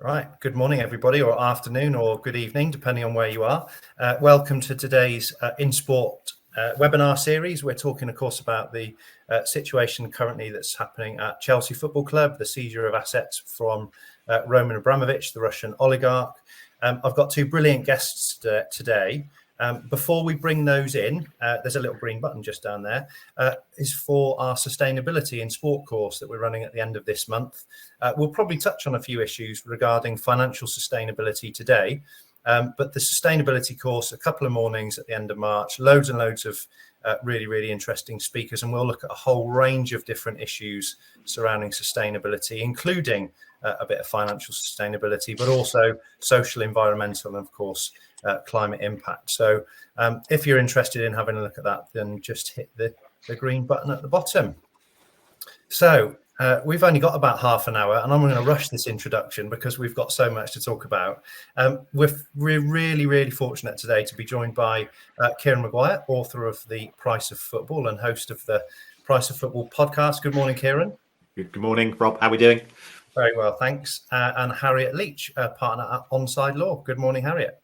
Right. Good morning, everybody, or afternoon, or good evening, depending on where you are. Welcome to today's InSport webinar series. We're talking, of course, about the situation currently that's happening at Chelsea Football Club, the seizure of assets from Roman Abramovich, the Russian oligarch. I've got two brilliant guests today. Before we bring those in, there's a little green button just down there, is for our sustainability in sport course that we're running at the end of this month. We'll probably touch on a few issues regarding financial sustainability today, but the sustainability course, a couple of mornings at the end of March, loads and loads of really, really interesting speakers, and we'll look at a whole range of different issues surrounding sustainability, including a bit of financial sustainability, but also social, environmental, and of course, climate impact. So if you're interested in having a look at that, then just hit the green button at the bottom. So we've only got about half an hour, and I'm going to rush this introduction because we've got so much to talk about. We're really, really fortunate today to be joined by Kieran Maguire, author of The Price of Football and host of the Price of Football podcast. Good morning, Kieran. Good morning, Rob. How are we doing? Very well, thanks. And Harriet Leach, partner at Onside Law. Good morning, Harriet.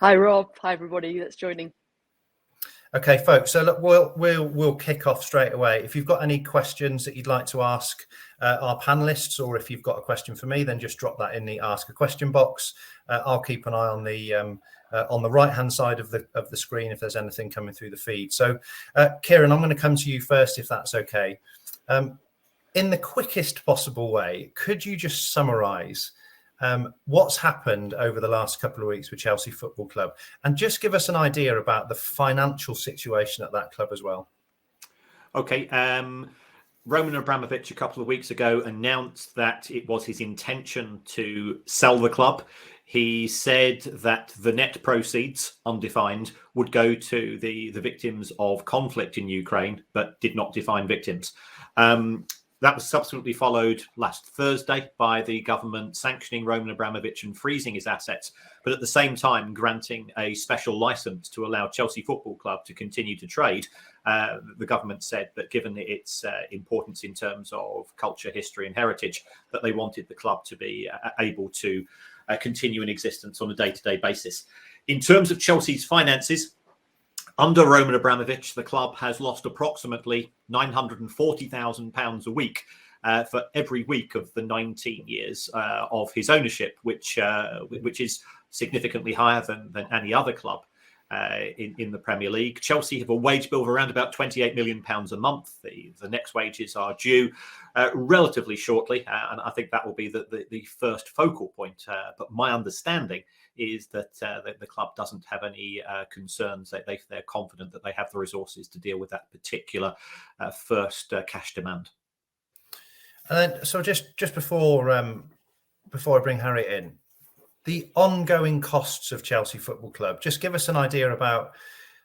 Hi, Rob. Hi, everybody that's joining. Okay, folks. So look, we'll kick off straight away. If you've got any questions that you'd like to ask our panelists, or if you've got a question for me, then just drop that in the Ask a Question box. I'll keep an eye on the right-hand side of the screen if there's anything coming through the feed. So, Kieran, I'm going to come to you first, if that's okay. In the quickest possible way, could you just summarise what's happened over the last couple of weeks with Chelsea Football Club, and just give us an idea about the financial situation at that club as well? Okay. Roman Abramovich a couple of weeks ago announced that it was his intention to sell the club. He said that the net proceeds, undefined, would go to the victims of conflict in Ukraine, but did not define victims. That was subsequently followed last Thursday by the government sanctioning Roman Abramovich and freezing his assets, but at the same time granting a special license to allow Chelsea Football Club to continue to trade. The government said that given its importance in terms of culture, history and heritage, that they wanted the club to be able to continue in existence on a day-to-day basis. In terms of Chelsea's finances, under Roman Abramovich, the club has lost approximately £940,000 a week for every week of the 19 years of his ownership, which is significantly higher than any other club in the Premier League. Chelsea have a wage bill of around about £28 million a month. The next wages are due relatively shortly, and I think that will be the first focal point. But my understanding is that the club doesn't have any concerns. They're confident that they have the resources to deal with that particular first cash demand. And then, so just before I bring Harriet in, the ongoing costs of Chelsea Football Club, just give us an idea about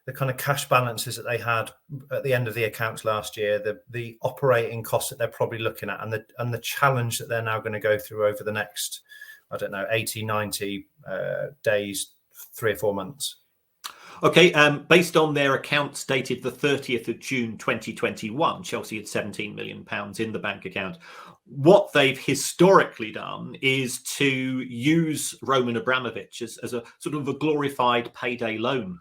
the kind of cash balances that they had at the end of the accounts last year, the operating costs that they're probably looking at, and the challenge that they're now going to go through over the next, 80, 90 days, 3 or 4 months. Okay, based on their accounts dated the 30th of June 2021, Chelsea had £17 million in the bank account. What they've historically done is to use Roman Abramovich as a sort of a glorified payday loan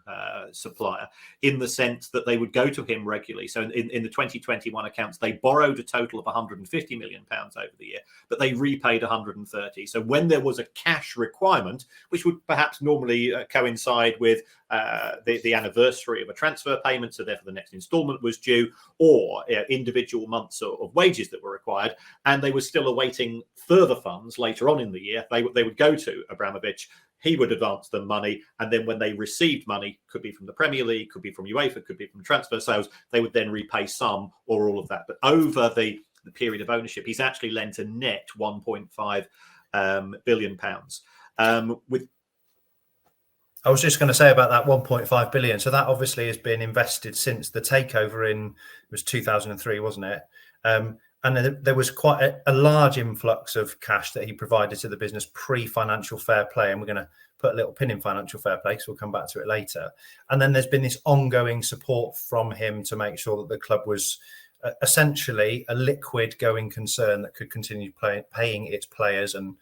supplier, in the sense that they would go to him regularly. So in the 2021 accounts, they borrowed a total of £150 million over the year, but they repaid 130. So when there was a cash requirement, which would perhaps normally coincide with the anniversary of a transfer payment, so therefore the next instalment was due, or individual months of wages that were required, and they were still awaiting further funds later on in the year, they would go to Abramovich. He would advance them money, and then when they received money, could be from the Premier League, could be from UEFA, could be from transfer sales, they would then repay some or all of that. But over the period of ownership, he's actually lent a net £1.5 billion. I was just going to say about that 1.5 billion. So that obviously has been invested since the takeover it was 2003, wasn't it? And there was quite a large influx of cash that he provided to the business pre-financial fair play. And we're going to put a little pin in financial fair play, so we'll come back to it later. And then there's been this ongoing support from him to make sure that the club was essentially a liquid going concern that could continue paying its players and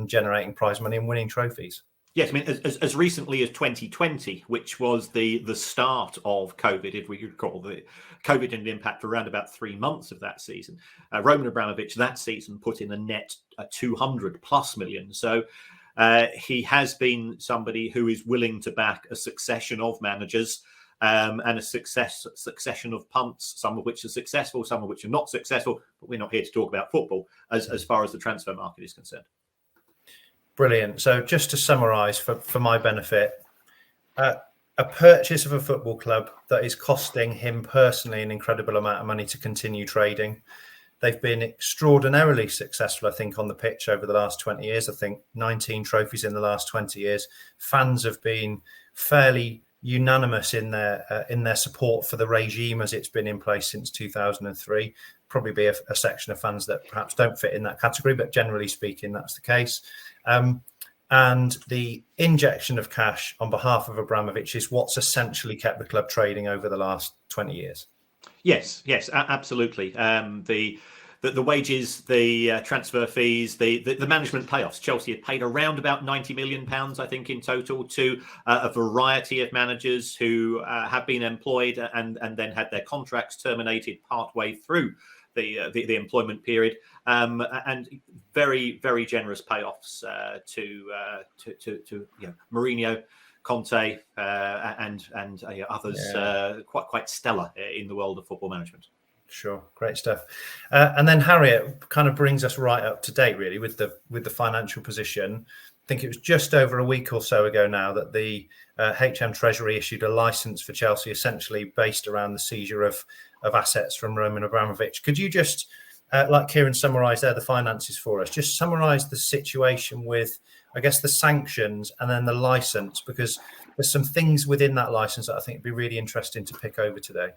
generating prize money and winning trophies. Yes, I mean, as recently as 2020, which was the start of COVID, if we could call the COVID had an impact for around about 3 months of that season. Roman Abramovich that season put in a net 200 plus million. So he has been somebody who is willing to back a succession of managers and a succession of punts, some of which are successful, some of which are not successful. But we're not here to talk about football as far as the transfer market is concerned. Brilliant. So just to summarise for my benefit, a purchase of a football club that is costing him personally an incredible amount of money to continue trading. They've been extraordinarily successful, I think, on the pitch over the last 20 years. I think 19 trophies in the last 20 years. Fans have been fairly unanimous in their support for the regime as it's been in place since 2003. Probably be a section of fans that perhaps don't fit in that category, but generally speaking, that's the case. And the injection of cash on behalf of Abramovich is what's essentially kept the club trading over the last 20 years. Yes, absolutely. The wages, the transfer fees, the management payoffs. Chelsea had paid around about £90 million, I think, in total to a variety of managers who have been employed and then had their contracts terminated partway through the employment period, and very, very generous payoffs to Mourinho, Conte, and others. Quite stellar in the world of football management. Sure, great stuff. And then Harriet kind of brings us right up to date, really, with the financial position. I think it was just over a week or so ago now that the HM Treasury issued a license for Chelsea, essentially based around the seizure of assets from Roman Abramovich. Could you just, like Kieran summarised there, the finances for us, just summarise the situation with, I guess, the sanctions and then the license, because there's some things within that license that I think would be really interesting to pick over today.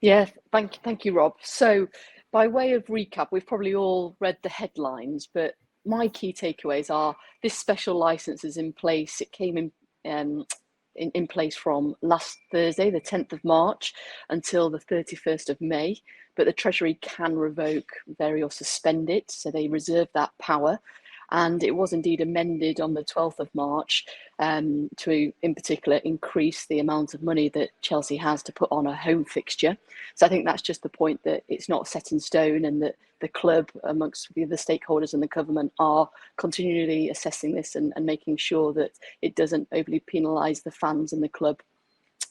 Yeah, thank you, Rob. So, by way of recap, we've probably all read the headlines, but my key takeaways are this special license is in place. It came in place from last Thursday, the 10th of March, until the 31st of May. But the Treasury can revoke, vary or suspend it, so they reserve that power. And it was indeed amended on the 12th of March to, in particular, increase the amount of money that Chelsea has to put on a home fixture. So I think that's just the point, that it's not set in stone, and that the club, amongst the other stakeholders and the government, are continually assessing this and making sure that it doesn't overly penalise the fans and the club.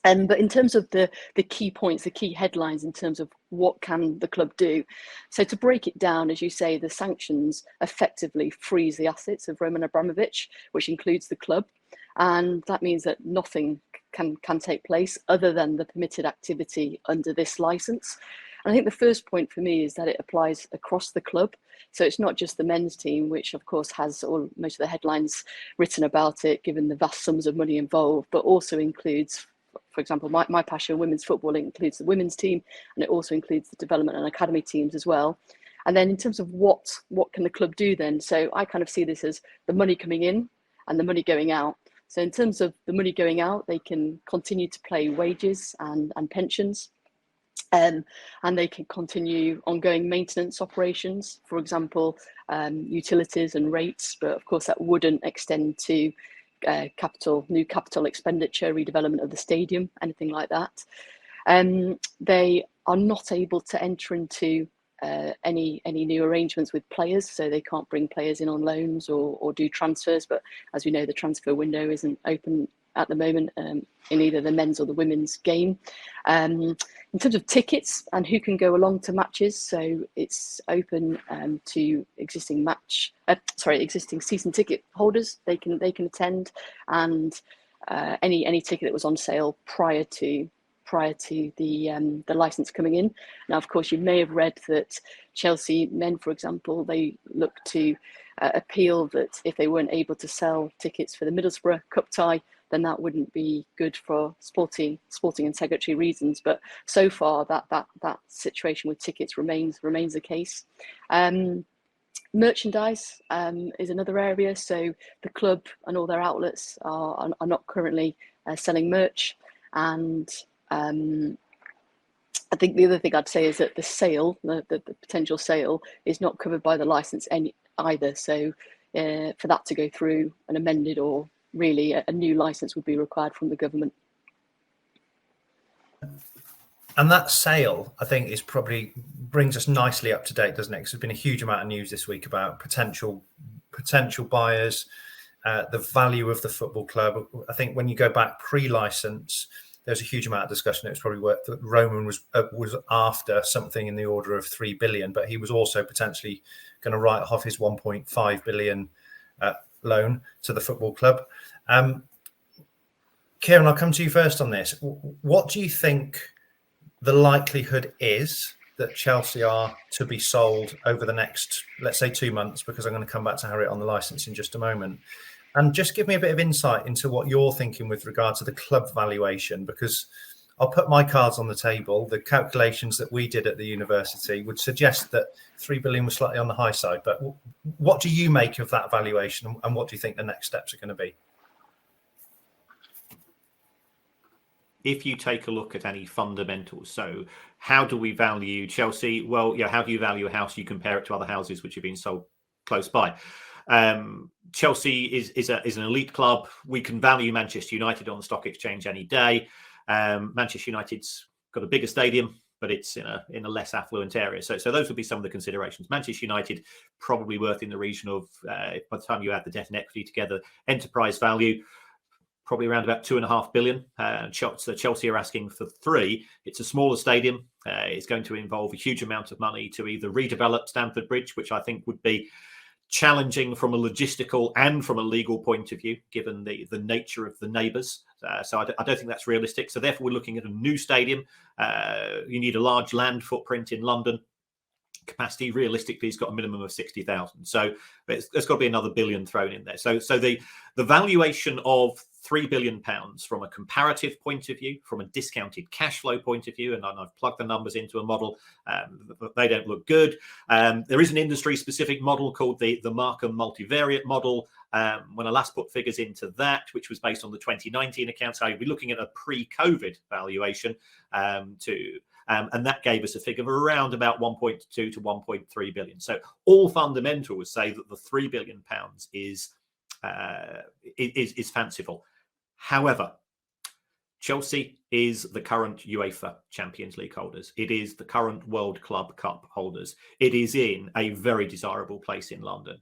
But in terms of the key points, the key headlines in terms of what can the club do. So to break it down, as you say, the sanctions effectively freeze the assets of Roman Abramovich, which includes the club. And that means that nothing can take place other than the permitted activity under this license. And I think the first point for me is that it applies across the club. So it's not just the men's team, which of course has most of the headlines written about it, given the vast sums of money involved, but also includes, for example, my passion, women's football, includes the women's team, and it also includes the development and academy teams as well. And then in terms of what can the club do then? So I kind of see this as the money coming in and the money going out. So in terms of the money going out, they can continue to pay wages and pensions. And they can continue ongoing maintenance operations, for example, utilities and rates. But of course, that wouldn't extend to new capital expenditure, redevelopment of the stadium, anything like that. They are not able to enter into any new arrangements with players, so they can't bring players in on loans or do transfers. But as we know, the transfer window isn't open at the moment in either the men's or the women's game. In terms of tickets and who can go along to matches, so it's open to existing season ticket holders. They can attend, and any ticket that was on sale prior to the license coming in. Now, of course, you may have read that Chelsea men, for example, they look to appeal that if they weren't able to sell tickets for the Middlesbrough Cup tie, then that wouldn't be good for sporting integrity reasons. But so far, that situation with tickets remains the case. Merchandise is another area. So the club and all their outlets are not currently selling merch, and I think the other thing I'd say is that the sale, the potential sale, is not covered by the license either. So for that to go through an amended or really a new license would be required from the government. And that sale, I think, is probably brings us nicely up to date, doesn't it? Because there's been a huge amount of news this week about potential buyers, the value of the football club. I think when you go back pre-license, there's a huge amount of discussion. It was probably worth that Roman was after something in the order of 3 billion, but he was also potentially going to write off his 1.5 billion loan to the football club. Kieran, I'll come to you first on this. What do you think the likelihood is that Chelsea are to be sold over the next, let's say, 2 months? Because I'm going to come back to Harriet on the licence in just a moment. And just give me a bit of insight into what you're thinking with regard to the club valuation, because I'll put my cards on the table. The calculations that we did at the university would suggest that 3 billion was slightly on the high side. But what do you make of that valuation, and what do you think the next steps are going to be? If you take a look at any fundamentals, so how do we value Chelsea? Well, how do you value a house? You compare it to other houses which have been sold close by. Chelsea is an elite club. We can value Manchester United on the stock exchange any day. Manchester United's got a bigger stadium, but it's in a less affluent area. So those would be some of the considerations. Manchester United probably worth in the region of, by the time you add the debt and equity together, enterprise value probably around about 2.5 billion. Chelsea are asking for 3. It's a smaller stadium. It's going to involve a huge amount of money to either redevelop Stamford Bridge, which I think would be challenging from a logistical and from a legal point of view, given the nature of the neighbours. So I don't think that's realistic. So therefore, we're looking at a new stadium. You need a large land footprint in London. Capacity realistically has got a minimum of 60,000. So there's got to be another billion thrown in there. So the valuation of £3 billion from a comparative point of view, from a discounted cash flow point of view, and I've plugged the numbers into a model, they don't look good. There is an industry-specific model called the Markham multivariate model. When I last put figures into that, which was based on the 2019 accounts, I'd be looking at a pre-COVID valuation and that gave us a figure of around about 1.2 to 1.3 billion. So all fundamentals say that the £3 billion is fanciful. However, Chelsea is the current UEFA Champions League holders. It is the current World Club Cup holders. It is in a very desirable place in London.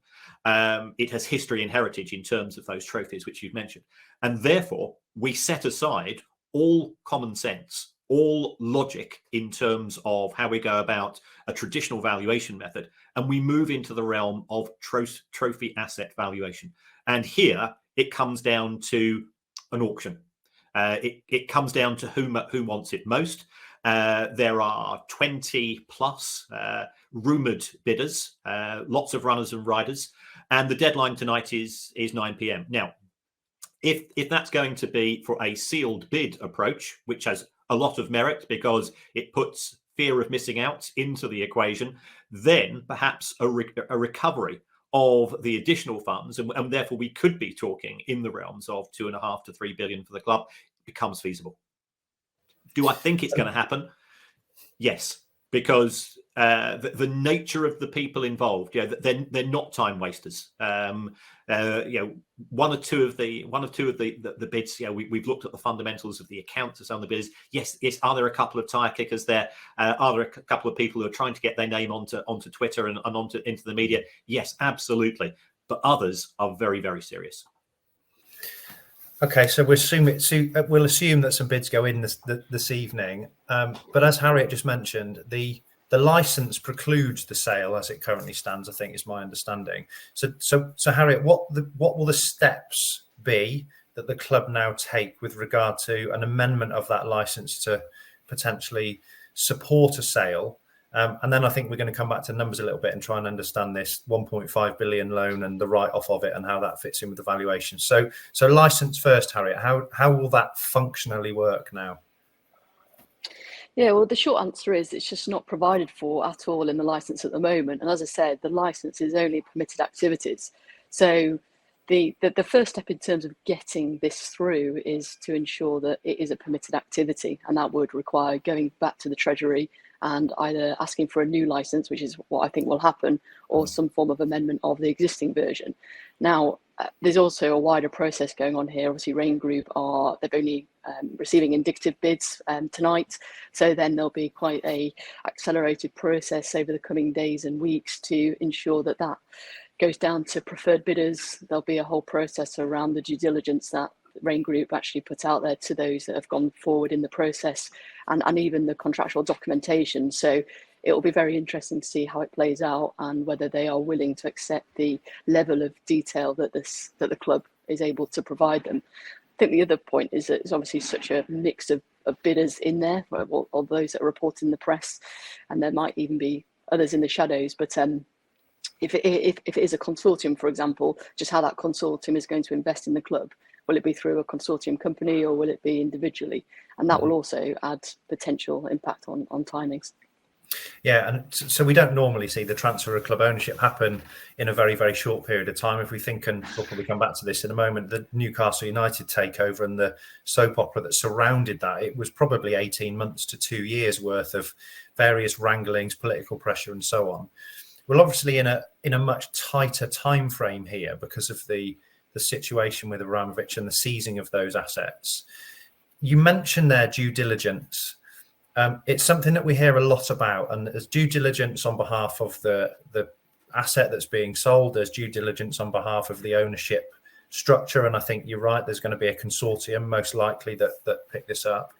It has history and heritage in terms of those trophies, which you've mentioned. And therefore, we set aside all common sense, all logic in terms of how we go about a traditional valuation method, and we move into the realm of trophy asset valuation. And here it comes down to an auction. It comes down to who wants it most. There are 20 plus rumoured bidders, lots of runners and riders, and the deadline tonight is 9 p.m. Now, if that's going to be for a sealed bid approach, which has a lot of merit because it puts fear of missing out into the equation, then perhaps a recovery of the additional funds, and therefore we could be talking in the realms of 2.5 to 3 billion for the club, becomes feasible. Do I think it's going to happen? Yes, because the nature of the people involved, they're not time wasters. One or two of the bids. We've looked at the fundamentals of the accounts of some of the bids. Yes. Are there a couple of tire kickers there? Are there a couple of people who are trying to get their name onto Twitter and into the media? Yes, absolutely. But others are very, very serious. Okay, so we'll assume that some bids go in this evening. But as Harriet just mentioned, the license precludes the sale as it currently stands, I think is my understanding. So Harriet, what will the steps be that the club now take with regard to an amendment of that license to potentially support a sale? And then I think we're going to come back to numbers a little bit and try and understand this 1.5 billion loan and the write-off of it and how that fits in with the valuation. So license first, Harriet. How will that functionally work now? Yeah, well, the short answer is it's just not provided for at all in the license at the moment. And as I said, the license is only permitted activities. So the first step in terms of getting this through is to ensure that it is a permitted activity, and that would require going back to the Treasury and either asking for a new license, which is what I think will happen, or some form of amendment of the existing version. Now, there's also a wider process going on here. Obviously, Rain Group they've only receiving indicative bids tonight, so then there'll be quite a accelerated process over the coming days and weeks to ensure that goes down to preferred bidders. There'll be a whole process around the due diligence that Rain Group actually put out there to those that have gone forward in the process, and even the contractual documentation. So it will be very interesting to see how it plays out and whether they are willing to accept the level of detail that the club is able to provide them. I think the other point is that it's obviously such a mix of bidders in there, or those that report in the press, and there might even be others in the shadows. But if it is a consortium, for example, just how that consortium is going to invest in the club. Will it be through a consortium company, or will it be individually? And that will also add potential impact on timings. Yeah, and so we don't normally see the transfer of club ownership happen in a very, very short period of time. If we think, and we'll probably come back to this in a moment, the Newcastle United takeover and the soap opera that surrounded that, it was probably 18 months to 2 years worth of various wranglings, political pressure, and so on. We're obviously in a much tighter time frame here because of the situation with Abramovich and the seizing of those assets. You mentioned their due diligence. It's something that we hear a lot about, and there's due diligence on behalf of the asset that's being sold. There's due diligence on behalf of the ownership structure, and I think you're right. There's going to be a consortium most likely that pick this up.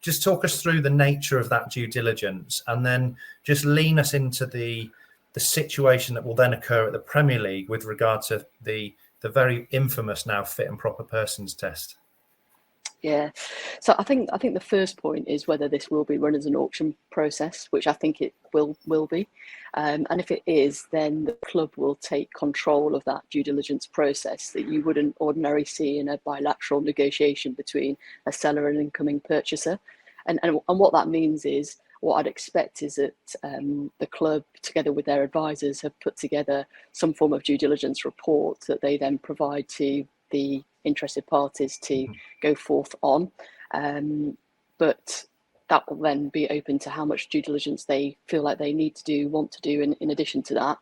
Just talk us through the nature of that due diligence, and then just lean us into the situation that will then occur at the Premier League with regard to the very infamous now fit and proper persons test. Yeah, so I think the first point is whether this will be run as an auction process, which I think it will be, and if it is, then the club will take control of that due diligence process that you wouldn't ordinarily see in a bilateral negotiation between a seller and incoming purchaser, and what that means is, what I'd expect is that the club, together with their advisors, have put together some form of due diligence report that they then provide to the interested parties to go forth on. But that will then be open to how much due diligence they feel like they need to do, want to do. In addition to that,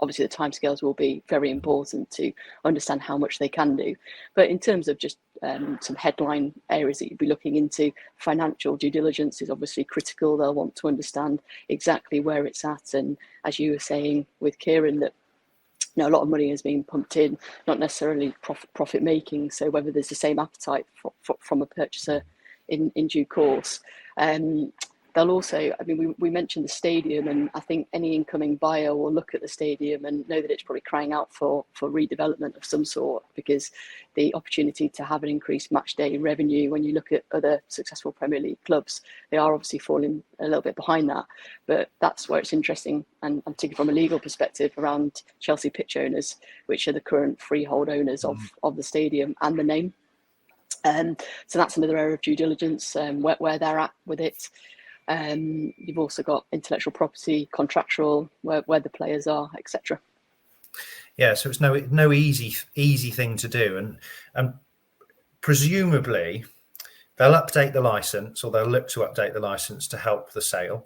obviously the timescales will be very important to understand how much they can do. But in terms of just some headline areas that you'd be looking into, financial due diligence is obviously critical. They'll want to understand exactly where it's at. And as you were saying with Kieran, that a lot of money is being pumped in, not necessarily profit making. So whether there's the same appetite from a purchaser in due course. They'll also, we mentioned the stadium, and I think any incoming buyer will look at the stadium and know that it's probably crying out for redevelopment of some sort, because the opportunity to have an increased match day revenue, when you look at other successful Premier League clubs, they are obviously falling a little bit behind that. But that's where it's interesting, and particularly from a legal perspective, around Chelsea pitch owners, which are the current freehold owners of the stadium and the name. So that's another area of due diligence, where they're at with it. You've also got intellectual property, contractual, where the players are, etc. Yeah, so it's no easy thing to do, and presumably they'll update the license, or they'll look to update the license to help the sale.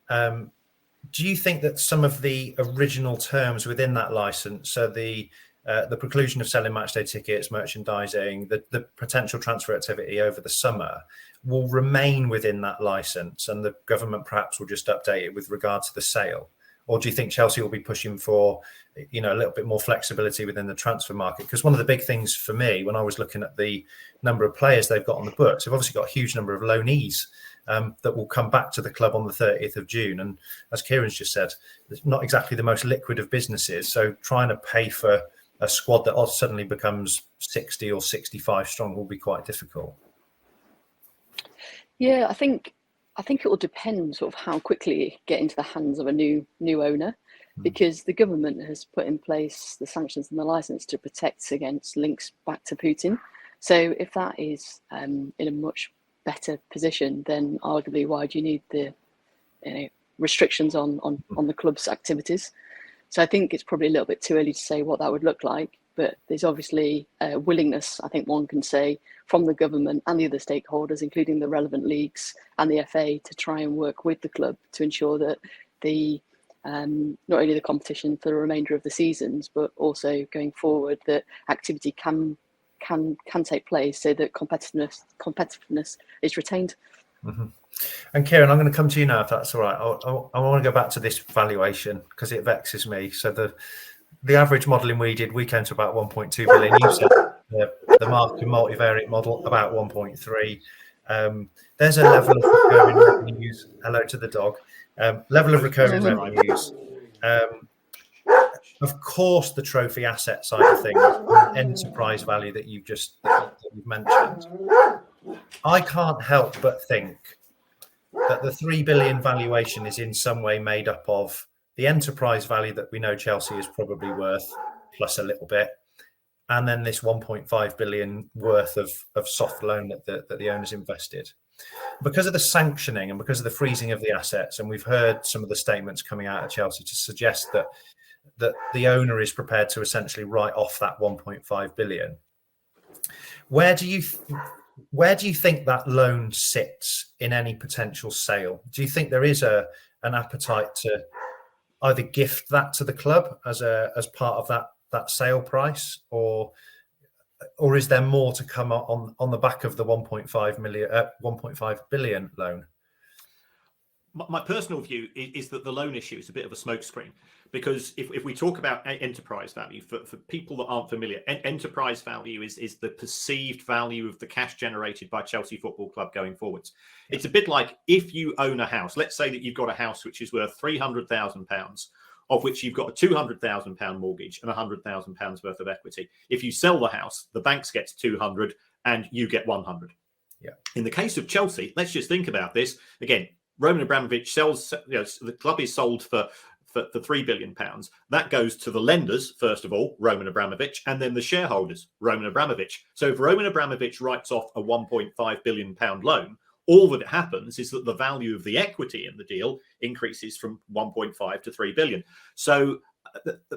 Do you think that some of the original terms within that license, so the preclusion of selling matchday tickets, merchandising, the potential transfer activity over the summer, will remain within that license, and the government perhaps will just update it with regard to the sale? Or do you think Chelsea will be pushing for, a little bit more flexibility within the transfer market? Because one of the big things for me, when I was looking at the number of players they've got on the books, they've obviously got a huge number of loanees that will come back to the club on the 30th of June. And as Kieran's just said, it's not exactly the most liquid of businesses. So trying to pay for a squad that suddenly becomes 60 or 65 strong will be quite difficult. Yeah, I think it will depend sort of how quickly it get into the hands of a new owner, because the government has put in place the sanctions and the license to protect against links back to Putin. So if that is in a much better position, then arguably why do you need the restrictions on the club's activities? So I think it's probably a little bit too early to say what that would look like. but there's obviously a willingness, I think one can say, from the government and the other stakeholders, including the relevant leagues and the FA, to try and work with the club to ensure that the not only the competition for the remainder of the seasons, but also going forward, that activity can take place so that competitiveness is retained. Mm-hmm. And Kieran, I'm going to come to you now, if that's all right. I want to go back to this valuation because it vexes me. So the average modelling we did, we came to about 1.2 billion. You said the market multivariate model about 1.3. There's a level of recurring revenues. Hello to the dog. Level of recurring revenues. Of course, the trophy asset side of things, the enterprise value that you've mentioned. I can't help but think that the 3 billion valuation is in some way made up of the enterprise value that we know Chelsea is probably worth, plus a little bit, and then this 1.5 billion worth of soft loan that the owners invested. Because of the sanctioning and because of the freezing of the assets, and we've heard some of the statements coming out of Chelsea to suggest that the owner is prepared to essentially write off that 1.5 billion. Where do you think that loan sits in any potential sale? Do you think there is an appetite to either gift that to the club as part of that sale price, or is there more to come on the back of the 1.5 billion loan? My personal view is that the loan issue is a bit of a smokescreen, because if we talk about enterprise value, for people that aren't familiar, enterprise value is the perceived value of the cash generated by Chelsea Football Club going forwards. Yeah. It's a bit like if you own a house. Let's say that you've got a house which is worth £300,000, of which you've got a £200,000 mortgage and £100,000 worth of equity. If you sell the house, the banks get 200 and you get 100. Yeah. In the case of Chelsea, let's just think about this again. Roman Abramovich sells, the club is sold for £3 billion. That goes to the lenders, first of all, Roman Abramovich, and then the shareholders, Roman Abramovich. So if Roman Abramovich writes off a £1.5 billion loan, all that happens is that the value of the equity in the deal increases from 1.5 to 3 billion. So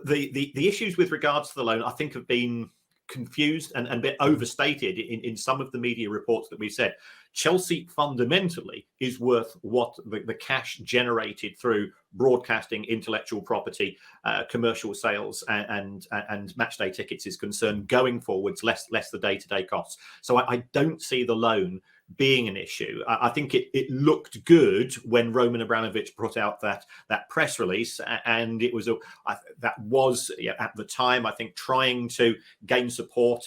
the issues with regards to the loan, I think, have been confused and a bit overstated in some of the media reports that we've said. Chelsea fundamentally is worth what the cash generated through broadcasting, intellectual property, commercial sales, and match day tickets is concerned going forwards, less the day-to-day costs. So I don't see the loan being an issue. I think it looked good when Roman Abramovich brought out that press release, and it was that was at the time, I think, trying to gain support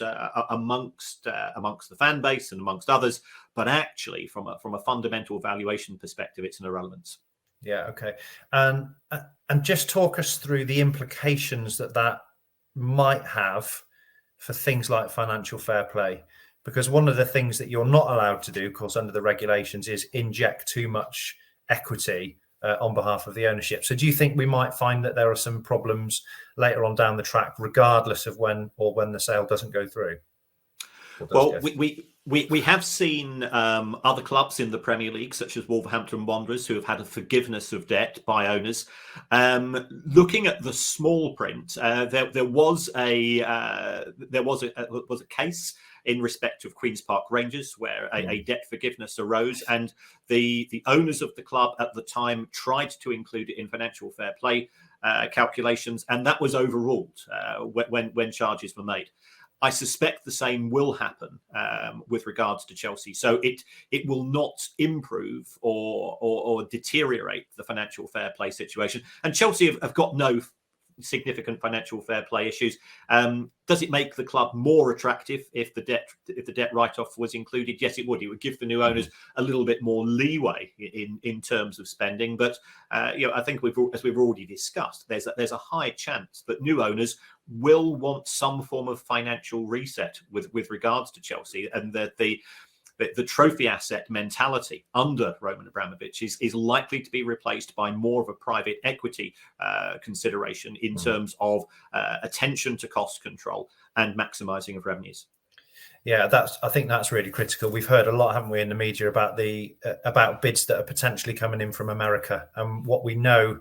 amongst the fan base and amongst others. But actually, from a fundamental valuation perspective, it's an irrelevance. Yeah. Okay. And just talk us through the implications that might have for things like financial fair play. Because one of the things that you're not allowed to do, of course, under the regulations, is inject too much equity on behalf of the ownership. So do you think we might find that there are some problems later on down the track, regardless of when the sale doesn't go through? Well, we have seen other clubs in the Premier League, such as Wolverhampton Wanderers, who have had a forgiveness of debt by owners. Looking at the small print, there was a case in respect of Queen's Park Rangers, where a debt forgiveness arose, and the owners of the club at the time tried to include it in financial fair play calculations, and that was overruled when charges were made. I suspect the same will happen with regards to Chelsea. So it will not improve or deteriorate the financial fair play situation. And Chelsea have got no significant financial fair play issues. Does it make the club more attractive if the debt write-off was included? Yes, it would. It would give the new owners a little bit more leeway in terms of spending. But I think as we've already discussed, there's a high chance that new owners will want some form of financial reset with regards to Chelsea, and that the trophy asset mentality under Roman Abramovich is likely to be replaced by more of a private equity consideration in terms of attention to cost control and maximising of revenues. Yeah, I think that's really critical. We've heard a lot, haven't we, in the media about bids that are potentially coming in from America, and what we know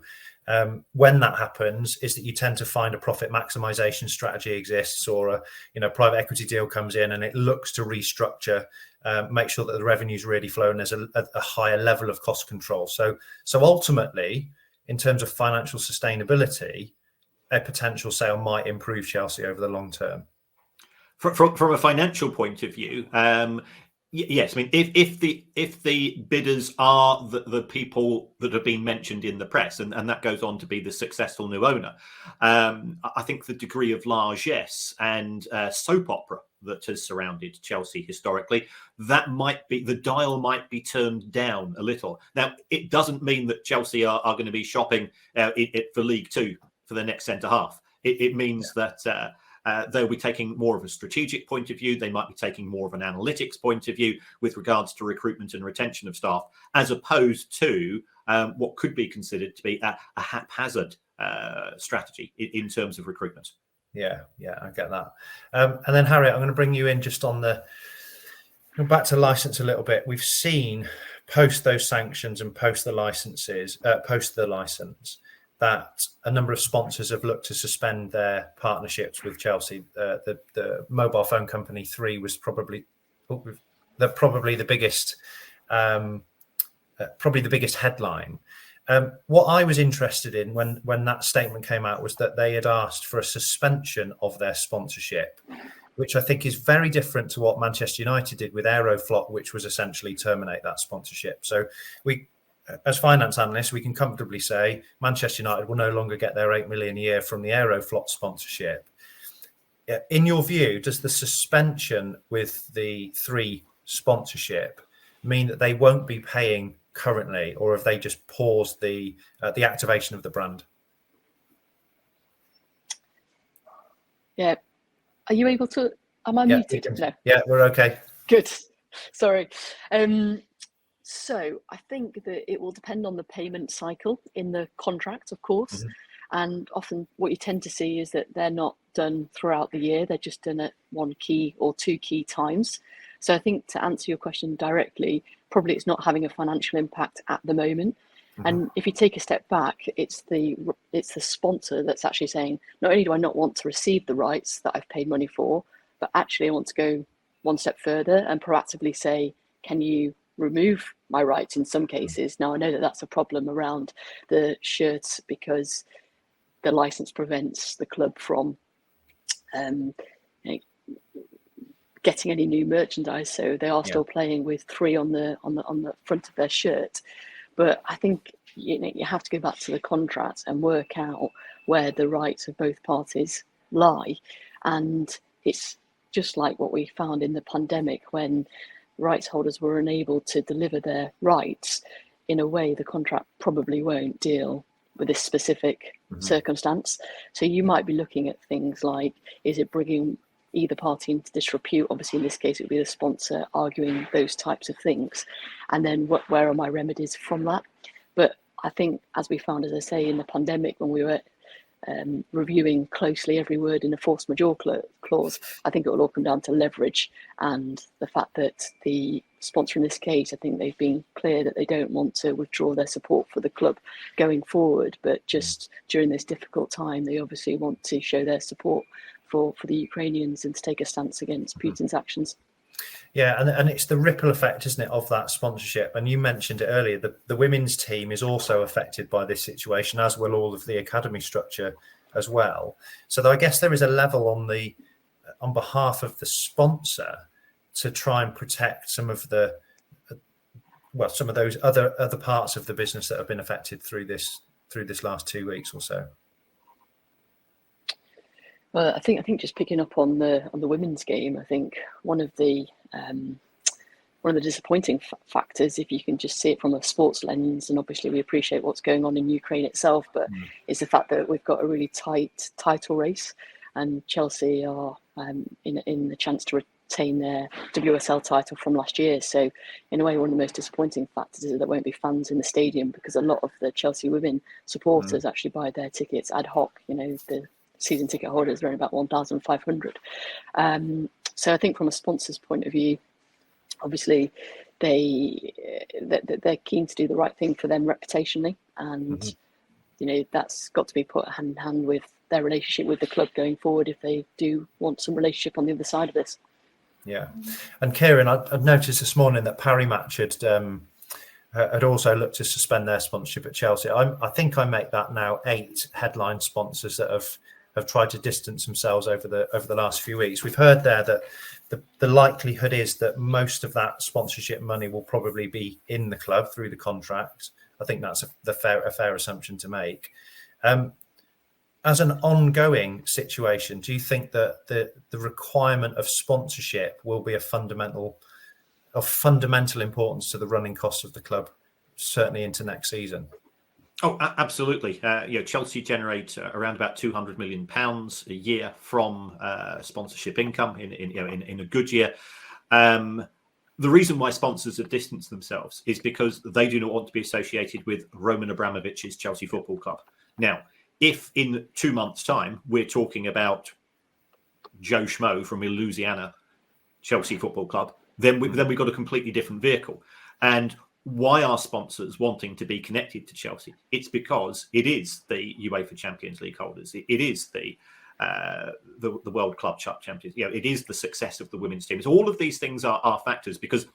When that happens is that you tend to find a profit maximization strategy exists, or a private equity deal comes in and it looks to restructure, make sure that the revenue's really flow and there's a higher level of cost control. So ultimately, in terms of financial sustainability, a potential sale might improve Chelsea over the long term. From a financial point of view, yes. I mean, if the bidders are the people that have been mentioned in the press, and that goes on to be the successful new owner, I think the degree of largesse and soap opera that has surrounded Chelsea historically, that might be, the dial might be turned down a little. Now, it doesn't mean that Chelsea are going to be shopping for League Two for the next centre half. It means that they'll be taking more of a strategic point of view. They might be taking more of an analytics point of view with regards to recruitment and retention of staff, as opposed to what could be considered to be a haphazard strategy in terms of recruitment. Yeah, I get that. And then, Harriet, I'm going to bring you in just on back to license a little bit. We've seen post those sanctions and post the license, that a number of sponsors have looked to suspend their partnerships with Chelsea. The mobile phone company Three was probably the biggest, headline. What I was interested in when that statement came out was that they had asked for a suspension of their sponsorship, which I think is very different to what Manchester United did with Aeroflot, which was essentially terminate that sponsorship. So we, as finance analysts, we can comfortably say Manchester United will no longer get their 8 million a year from the Aeroflot sponsorship. In your view, does the suspension with the Three sponsorship mean that they won't be paying currently, or have they just paused the activation of the brand? Yeah. Are you able to? Am I muted? No. Yeah, we're okay. Good. Sorry. So I think that it will depend on the payment cycle in the contract, of course. Mm-hmm. And often what you tend to see is that they're not done throughout the year. They're just done at one key or two key times. So I think, to answer your question directly, probably it's not having a financial impact at the moment. Mm-hmm. And if you take a step back, it's the sponsor that's actually saying, not only do I not want to receive the rights that I've paid money for, but actually I want to go one step further and proactively say, can you remove my rights in some cases? Now, I know that that's a problem around the shirts because the license prevents the club from getting any new merchandise, so they are still playing with Three on the front of their shirt. But I think you have to go back to the contract and work out where the rights of both parties lie. And it's just like what we found in the pandemic, when rights holders were unable to deliver their rights. In a way, the contract probably won't deal with this specific circumstance. So you might be looking at things like, is it bringing either party into disrepute? Obviously, in this case, it would be the sponsor arguing those types of things. And then where are my remedies from that? But I think, as we found, as I say, in the pandemic, when we were reviewing closely every word in the force majeure clause, I think it will all come down to leverage and the fact that the sponsor in this case, I think they've been clear that they don't want to withdraw their support for the club going forward, but just during this difficult time, they obviously want to show their support for the Ukrainians and to take a stance against Putin's actions. Yeah, and it's the ripple effect, isn't it, of that sponsorship? And you mentioned it earlier, the women's team is also affected by this situation, as will all of the academy structure as well. So I guess there is a level on behalf of the sponsor to try and protect some of those other parts of the business that have been affected through this last 2 weeks or so. Well, I think just picking up on the women's game, I think one of the disappointing factors, if you can just see it from a sports lens, and obviously we appreciate what's going on in Ukraine itself, but is the fact that we've got a really tight title race, and Chelsea are in the chance to retain their WSL title from last year. So in a way, one of the most disappointing factors is that there won't be fans in the stadium, because a lot of the Chelsea women supporters actually buy their tickets ad hoc. The season ticket holders are about 1,500. So I think from a sponsor's point of view, obviously they're keen to do the right thing for them reputationally, and that's got to be put hand in hand with their relationship with the club going forward if they do want some relationship on the other side of this. Yeah. And Kieran, I've noticed this morning that Parimatch had also looked to suspend their sponsorship at Chelsea. I think I make that now 8 headline sponsors that have tried to distance themselves over the last few weeks. We've heard there that the likelihood is that most of that sponsorship money will probably be in the club through the contract. I think that's a fair assumption to make. As an ongoing situation, do you think that the requirement of sponsorship will be of fundamental importance to the running costs of the club, certainly into next season? Oh, absolutely. Chelsea generate around about £200 million a year from sponsorship income in a good year. The reason why sponsors have distanced themselves is because they do not want to be associated with Roman Abramovich's Chelsea Football Club. Now, if in 2 months' time we're talking about Joe Schmo from Louisiana Chelsea Football Club, then we've got a completely different vehicle. And why are sponsors wanting to be connected to Chelsea? It's because it is the UEFA Champions League holders. It is the World Club Champions. It is the success of the women's teams. All of these things are factors because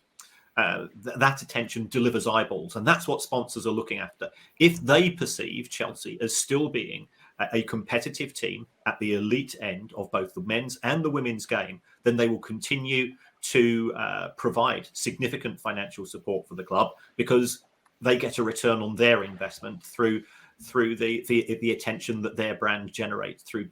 that attention delivers eyeballs, and that's what sponsors are looking after. If they perceive Chelsea as still being a competitive team at the elite end of both the men's and the women's game, then they will continue to provide significant financial support for the club because they get a return on their investment through the attention that their brand generates through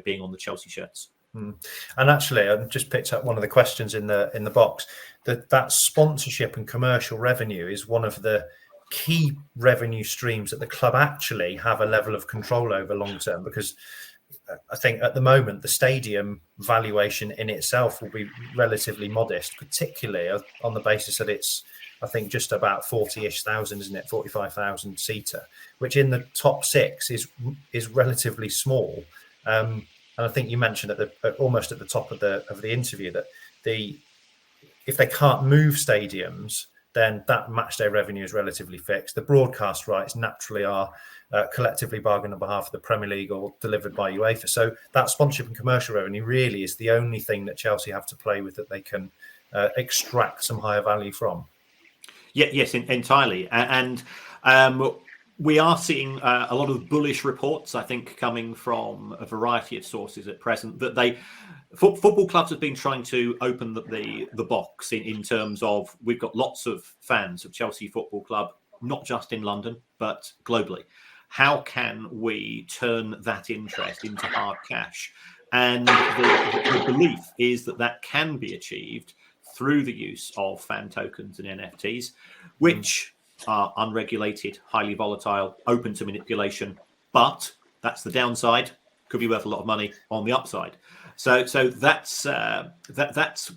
being on the Chelsea shirts. And actually, I just picked up one of the questions in the box. That sponsorship and commercial revenue is one of the key revenue streams that the club actually have a level of control over long term, because I think at the moment the stadium valuation in itself will be relatively modest, particularly on the basis that it's, I think, just about 40-ish thousand, isn't it? 45,000 seater, which in the top 6 is relatively small. And I think you mentioned almost at the top of the interview that if they can't move stadiums, then that matchday revenue is relatively fixed. The broadcast rights naturally are collectively bargained on behalf of the Premier League or delivered by UEFA. So that sponsorship and commercial revenue really is the only thing that Chelsea have to play with that they can extract some higher value from. Yes, entirely. And we are seeing a lot of bullish reports, I think, coming from a variety of sources at present, that football clubs have been trying to open the box in terms of, we've got lots of fans of Chelsea Football Club, not just in London, but globally. How can we turn that interest into hard cash? And the belief is that can be achieved through the use of fan tokens and NFTs, which are unregulated, highly volatile, open to manipulation. But that's the downside. Could be worth a lot of money on the upside. So that's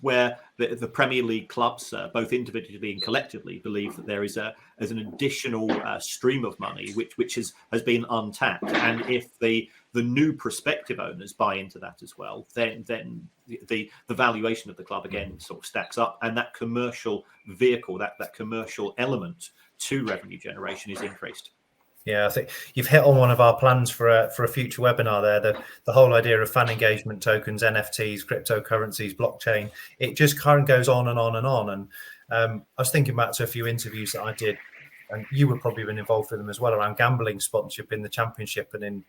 where the Premier League clubs, both individually and collectively, believe that there is an additional stream of money which has been untapped. And if the new prospective owners buy into that as well, then the valuation of the club again sort of stacks up, and that commercial vehicle, that commercial element to revenue generation is increased. Yeah, I think you've hit on one of our plans for a future webinar there. The whole idea of fan engagement tokens, NFTs, cryptocurrencies, blockchain, it just kind of goes on and on and on. And I was thinking back to a few interviews that I did, and you would probably been involved with them as well, around gambling sponsorship in the Championship and in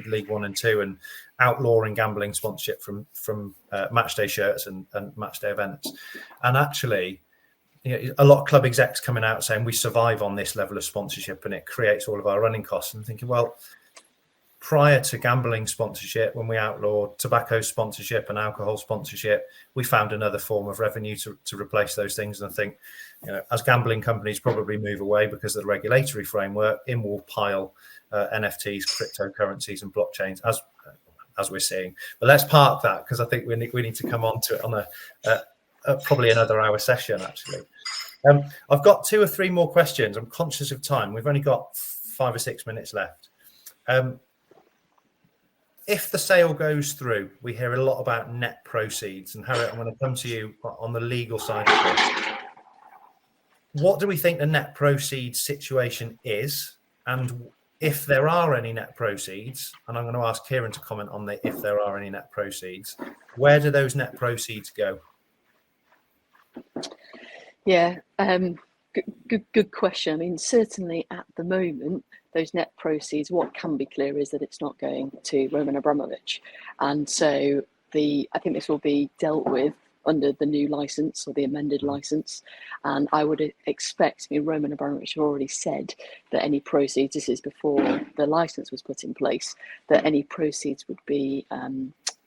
League 1 and 2, and outlawing gambling sponsorship from matchday shirts and matchday events. And actually, a lot of club execs coming out saying we survive on this level of sponsorship and it creates all of our running costs. And thinking, well, prior to gambling sponsorship, when we outlawed tobacco sponsorship and alcohol sponsorship, we found another form of revenue to replace those things. And I think, as gambling companies probably move away because of the regulatory framework, in will pile NFTs, cryptocurrencies and blockchains as we're seeing. But let's park that, because I think we need to come on to it on probably another hour session, actually. I've got 2 or 3 more questions. I'm conscious of time. We've only got 5 or 6 minutes left. If the sale goes through, we hear a lot about net proceeds. And Harriet, I'm going to come to you on the legal side of this. What do we think the net proceeds situation is? And if there are any net proceeds, and I'm going to ask Kieran to comment on if there are any net proceeds, where do those net proceeds go? Yeah, good question. I mean, certainly at the moment, those net proceeds, what can be clear is that it's not going to Roman Abramovich. And so I think this will be dealt with under the new license or the amended license. And I would expect, Roman Abramovich have already said that any proceeds, this is before the license was put in place, that any proceeds would be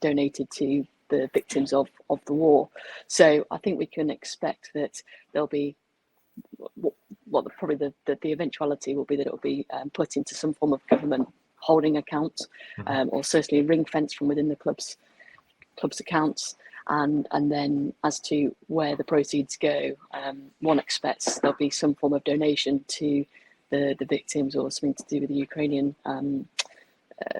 donated to the victims of the war. So I think we can expect that there'll be probably the eventuality will be that it will be put into some form of government holding account, or certainly ring fence from within the club's accounts. And then as to where the proceeds go, one expects there'll be some form of donation to the victims or something to do with the Ukrainian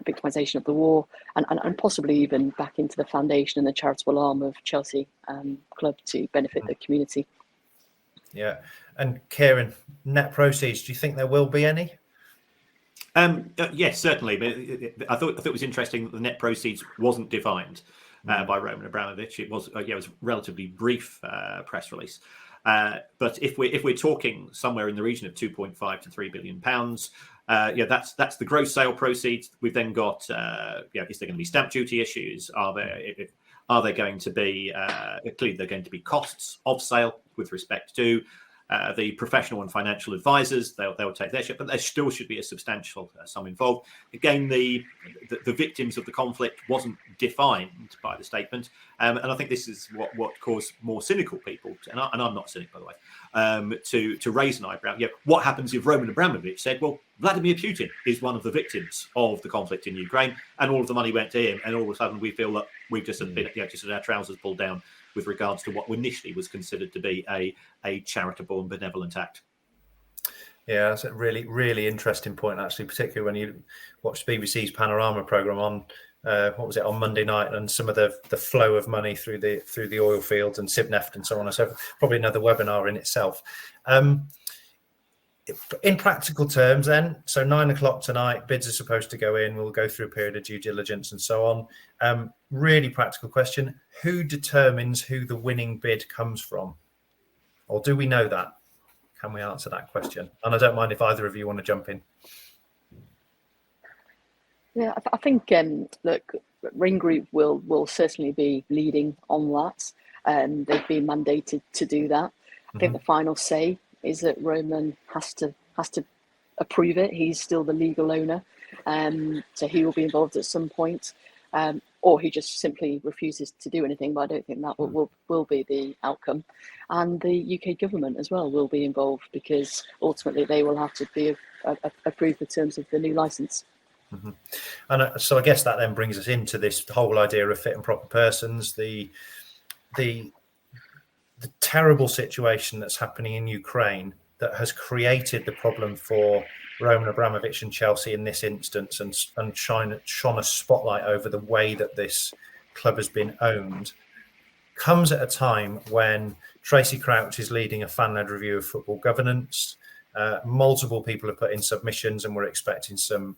victimisation of the war, and possibly even back into the foundation and the charitable arm of Chelsea Club to benefit the community. Yeah. And Kieran, net proceeds, do you think there will be any? Yes, certainly. But I thought it was interesting that the net proceeds wasn't defined by Roman Abramovich. It was it was a relatively brief press release. But if we're talking somewhere in the region of 2.5 to 3 billion pounds, that's the gross sale proceeds. We've then got is there going to be stamp duty issues? Are there going to be clearly there are going to be costs of sale with respect to the professional and financial advisors? They'll take their share, but there still should be a substantial sum involved. Again, the victims of the conflict wasn't defined by the statement, and I think this is what caused more cynical people, and I'm not cynic, by the way, to raise an eyebrow. What happens if Roman Abramovich said, well, Vladimir Putin is one of the victims of the conflict in Ukraine, and all of the money went to him, and all of a sudden we feel that we've just been just had our trousers pulled down with regards to what initially was considered to be a charitable and benevolent act. Yeah, that's a really, really interesting point, actually, particularly when you watch BBC's Panorama programme on on Monday night, and some of the flow of money through the oil fields and Sibneft and so on and so forth. Probably another webinar in itself. In practical terms, then, so 9:00 tonight, bids are supposed to go in. We'll go through a period of due diligence and so on. Really practical question: who determines who the winning bid comes from, or do we know that? Can we answer that question? And I don't mind if either of you want to jump in. Yeah, I think look, Ring Group will certainly be leading on that. They've been mandated to do that. I think the final say is that Roman has to approve it. He's still the legal owner, so he will be involved at some point, or he just simply refuses to do anything. But I don't think that will be the outcome. And the UK government as well will be involved, because ultimately they will have to be approve the terms of the new license. And so I guess that then brings us into this whole idea of fit and proper persons, the terrible situation that's happening in Ukraine that has created the problem for Roman Abramovich and Chelsea in this instance, and shone a spotlight over the way that this club has been owned, comes at a time when Tracy Crouch is leading a fan-led review of football governance. Multiple people have put in submissions, and we're expecting some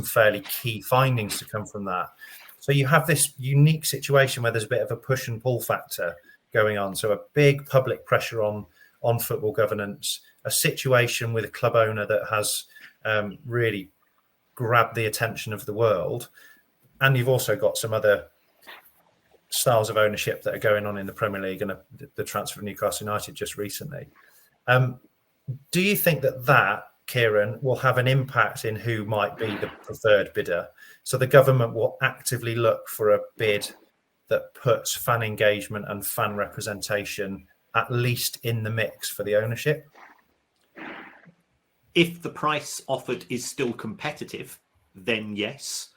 fairly key findings to come from that. So you have this unique situation where there's a bit of a push and pull factor going on. So a big public pressure on football governance, a situation with a club owner that has really grabbed the attention of the world. And you've also got some other styles of ownership that are going on in the Premier League, and the transfer of Newcastle United just recently. Do you think that, Kieran, will have an impact in who might be the preferred bidder? So the government will actively look for a bid that puts fan engagement and fan representation at least in the mix for the ownership? If the price offered is still competitive, then yes.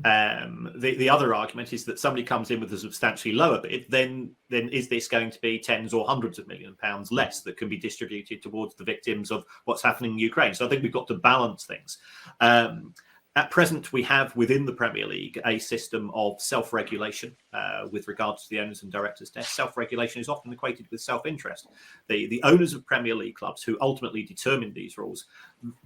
The other argument is that somebody comes in with a substantially lower bid, then is this going to be tens or hundreds of £millions less that can be distributed towards the victims of what's happening in Ukraine? So I think we've got to balance things. At present, we have within the Premier League a system of self-regulation with regards to the owners and directors' desk. Self-regulation is often equated with self-interest. The owners of Premier League clubs who ultimately determine these rules,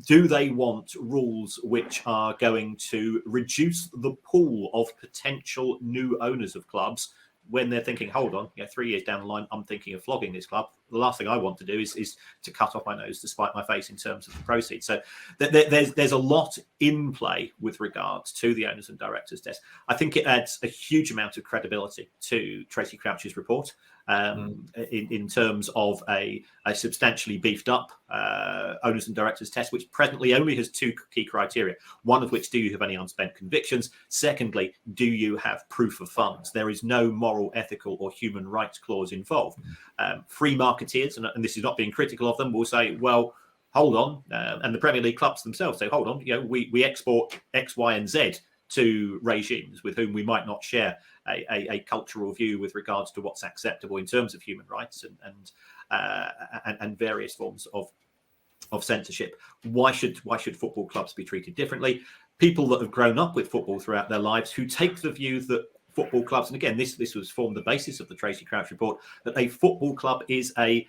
do they want rules which are going to reduce the pool of potential new owners of clubs when they're thinking, hold on, 3 years down the line, I'm thinking of flogging this club. The last thing I want to do is to cut off my nose to spite my face in terms of the proceeds. So there's a lot in play with regards to the owners and directors' desk. I think it adds a huge amount of credibility to Tracy Crouch's report in terms of a substantially beefed up owners and directors test, which presently only has two key criteria. One of which, do you have any unspent convictions? Secondly, do you have proof of funds? There is no moral, ethical or human rights clause involved. Free marketeers, and this is not being critical of them, will say, well, hold on, and the Premier League clubs themselves say, hold on, we export X, Y and Z to regimes with whom we might not share a cultural view with regards to what's acceptable in terms of human rights and various forms of censorship. Why should football clubs be treated differently? People that have grown up with football throughout their lives, who take the view that football clubs, and again, this was formed the basis of the Tracy Crouch report, that a football club is a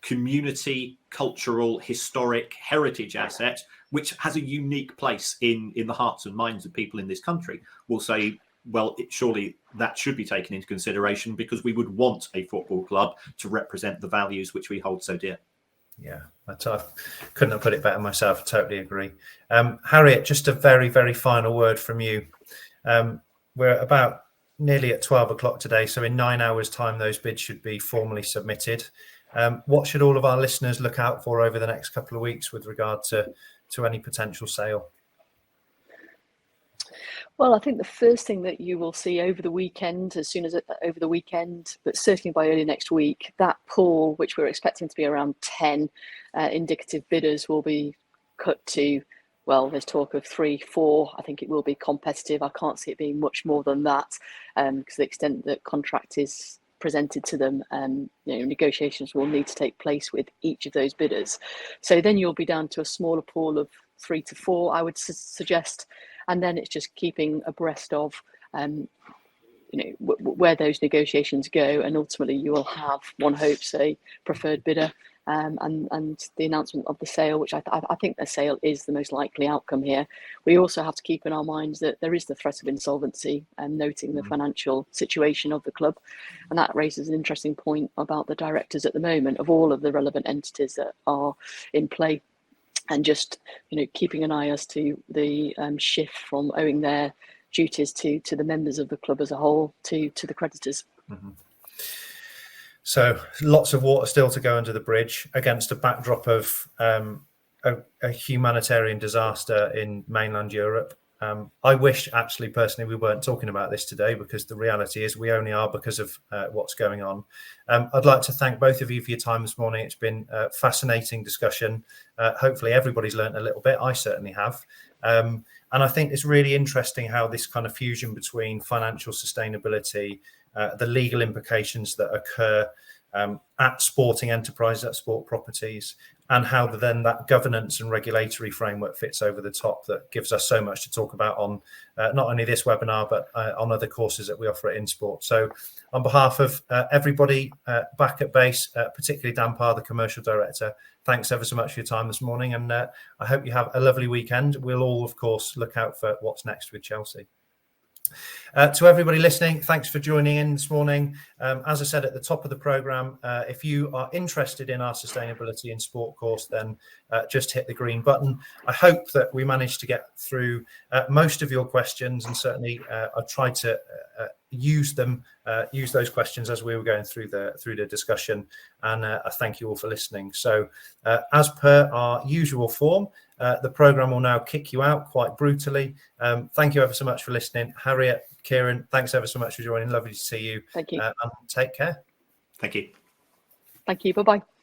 community, cultural, historic heritage asset, which has a unique place in the hearts and minds of people in this country, will say, well, surely that should be taken into consideration because we would want a football club to represent the values which we hold so dear. Yeah, I couldn't have put it better myself. Totally agree. Harriet, just a very, very final word from you. We're about nearly at 12 o'clock today, so in 9 hours' time, those bids should be formally submitted. What should all of our listeners look out for over the next couple of weeks with regard to any potential sale? Well, I think the first thing that you will see over the weekend, but certainly by early next week, that pool, which we're expecting to be around 10 indicative bidders, will be cut to, well, there's talk of 3, 4. I think it will be competitive. I can't see it being much more than that, because the extent that contract is presented to them, negotiations will need to take place with each of those bidders. So then you'll be down to a smaller pool of 3 to 4, I would suggest. And then it's just keeping abreast of, where those negotiations go, and ultimately you will have, one hopes, a preferred bidder, and the announcement of the sale, which I think the sale is the most likely outcome here. We also have to keep in our minds that there is the threat of insolvency, and noting the financial situation of the club, and that raises an interesting point about the directors at the moment of all of the relevant entities that are in play. And just keeping an eye as to the shift from owing their duties to the members of the club as a whole to the creditors. Mm-hmm. So lots of water still to go under the bridge against a backdrop of a humanitarian disaster in mainland Europe. I wish, actually, personally, we weren't talking about this today, because the reality is we only are because of what's going on. I'd like to thank both of you for your time this morning. It's been a fascinating discussion. Hopefully everybody's learned a little bit. I certainly have. And I think it's really interesting how this kind of fusion between financial sustainability, the legal implications that occur at sporting enterprises, at sport properties, and how then that governance and regulatory framework fits over the top, that gives us so much to talk about on not only this webinar, but on other courses that we offer at InSport. So on behalf of everybody back at base, particularly Dan Parr, the commercial director, thanks ever so much for your time this morning. And I hope you have a lovely weekend. We'll all, of course, look out for what's next with Chelsea. To everybody listening, thanks for joining in this morning. As I said at the top of the programme, if you are interested in our Sustainability in Sport course, then just hit the green button. I hope that we managed to get through most of your questions, and certainly I tried to use those questions as we were going through the discussion. And I thank you all for listening. So as per our usual form, the programme will now kick you out quite brutally. Thank you ever so much for listening. Harriet, Kieran, thanks ever so much for joining. Lovely to see you. Thank you. And take care. Thank you. Thank you. Bye-bye.